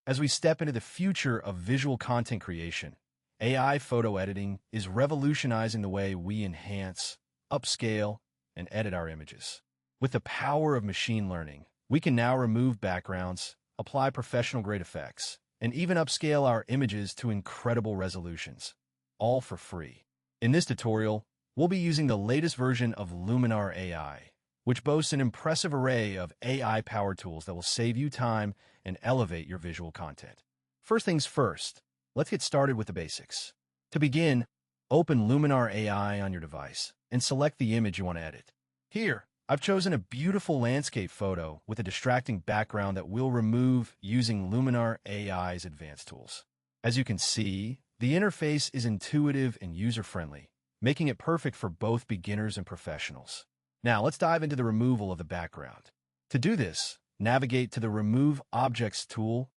As we step into the future of visual content creation, AI photo editing is revolutionizing the way we enhance, upscale, and edit our images. With the power of machine learning, we can now remove backgrounds, apply professional-grade effects, and even upscale our images to incredible resolutions, all for free. In this tutorial, we'll be using the latest version of Luminar AI, which boasts an impressive array of AI-powered tools that will save you time and elevate your visual content. First things first, let's get started with the basics. To begin, open Luminar AI on your device and select the image you want to edit. Here, I've chosen a beautiful landscape photo with a distracting background that we'll remove using Luminar AI's advanced tools. As you can see, the interface is intuitive and user-friendly, making it perfect for both beginners and professionals. Now, let's dive into the removal of the background. To do this, navigate to the Remove Objects tool